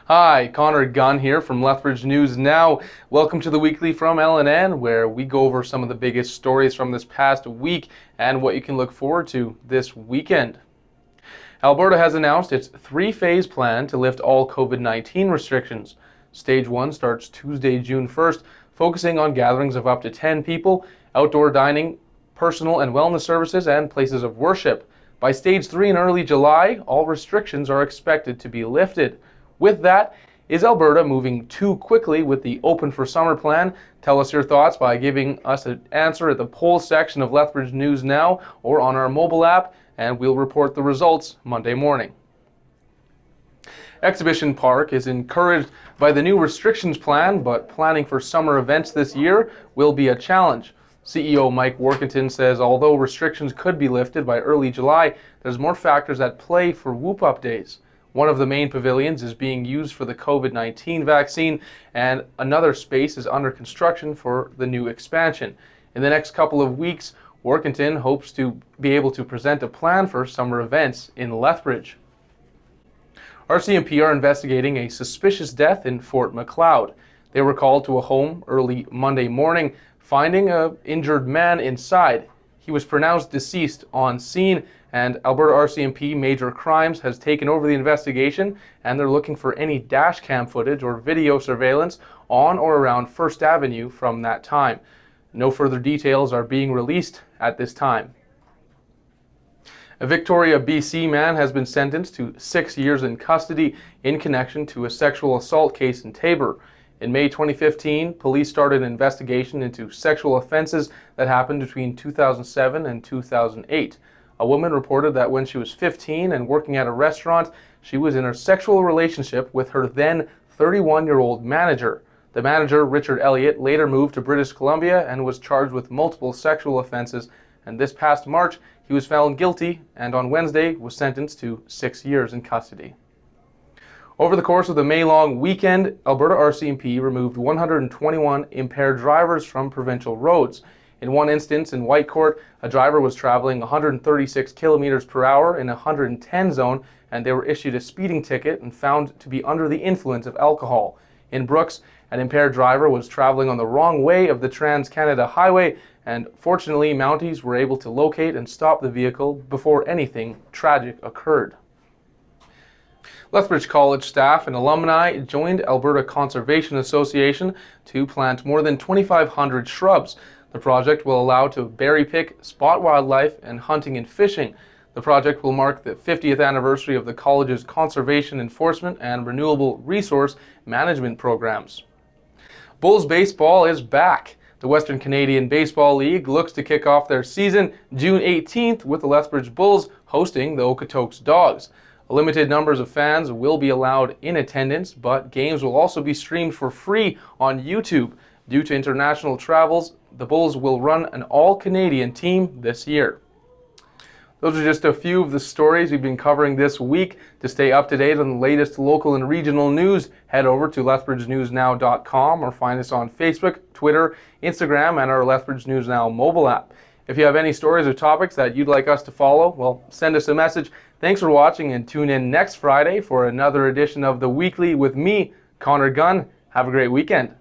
Hi, Connor Gunn here from Lethbridge News Now. Welcome to the weekly from LNN, where we go over some of the biggest stories from this past week and what you can look forward to this weekend. Alberta has announced its three-phase plan to lift all COVID-19 restrictions. Stage 1 starts Tuesday, June 1st, focusing on gatherings of up to 10 people, outdoor dining, personal and wellness services, and places of worship. By Stage 3 in early July, all restrictions are expected to be lifted. With that, is Alberta moving too quickly with the Open for Summer plan? Tell us your thoughts by giving us an answer at the poll section of Lethbridge News Now or on our mobile app, and we'll report the results Monday morning. Exhibition Park is encouraged by the new restrictions plan, but planning for summer events this year will be a challenge. CEO Mike Workington says although restrictions could be lifted by early July, there's more factors at play for whoop-up days. One of the main pavilions is being used for the COVID-19 vaccine, and another space is under construction for the new expansion. In the next couple of weeks, Workington hopes to be able to present a plan for summer events in Lethbridge. RCMP are investigating a suspicious death in Fort Macleod. They were called to a home early Monday morning, finding an injured man inside. He was pronounced deceased on scene, and Alberta RCMP Major Crimes has taken over the investigation, and they're looking for any dash cam footage or video surveillance on or around First Avenue from that time. No further details are being released at this time. A Victoria, BC man has been sentenced to 6 years in custody in connection to a sexual assault case in Taber. In May 2015, police started an investigation into sexual offenses that happened between 2007 and 2008. A woman reported that when she was 15 and working at a restaurant, she was in a sexual relationship with her then 31-year-old manager. The manager, Richard Elliott, later moved to British Columbia and was charged with multiple sexual offenses, and this past March, he was found guilty and on Wednesday was sentenced to 6 years in custody. Over the course of the May-long weekend, Alberta RCMP removed 121 impaired drivers from provincial roads. In one instance in Whitecourt, a driver was traveling 136 kilometers per hour in a 110 zone, and they were issued a speeding ticket and found to be under the influence of alcohol. In Brooks, an impaired driver was traveling on the wrong way of the Trans-Canada Highway, and fortunately, Mounties were able to locate and stop the vehicle before anything tragic occurred. Lethbridge College staff and alumni joined Alberta Conservation Association to plant more than 2,500 shrubs. The project will allow to berry pick, spot wildlife, and hunting and fishing. The project will mark the 50th anniversary of the college's conservation enforcement and renewable resource management programs. Bulls baseball is back. The Western Canadian Baseball League looks to kick off their season June 18th with the Lethbridge Bulls hosting the Okotoks Dogs. Limited numbers of fans will be allowed in attendance, but games will also be streamed for free on YouTube. Due to international travels, the Bulls will run an all-Canadian team this year. Those are just a few of the stories we've been covering this week. To stay up to date on the latest local and regional news, head over to lethbridgenewsnow.com or find us on Facebook, Twitter, Instagram, and our Lethbridge News Now mobile app. If you have any stories or topics that you'd like us to follow, well, send us a message. Thanks for watching, and tune in next Friday for another edition of The Weekly with me, Connor Gunn. Have a great weekend.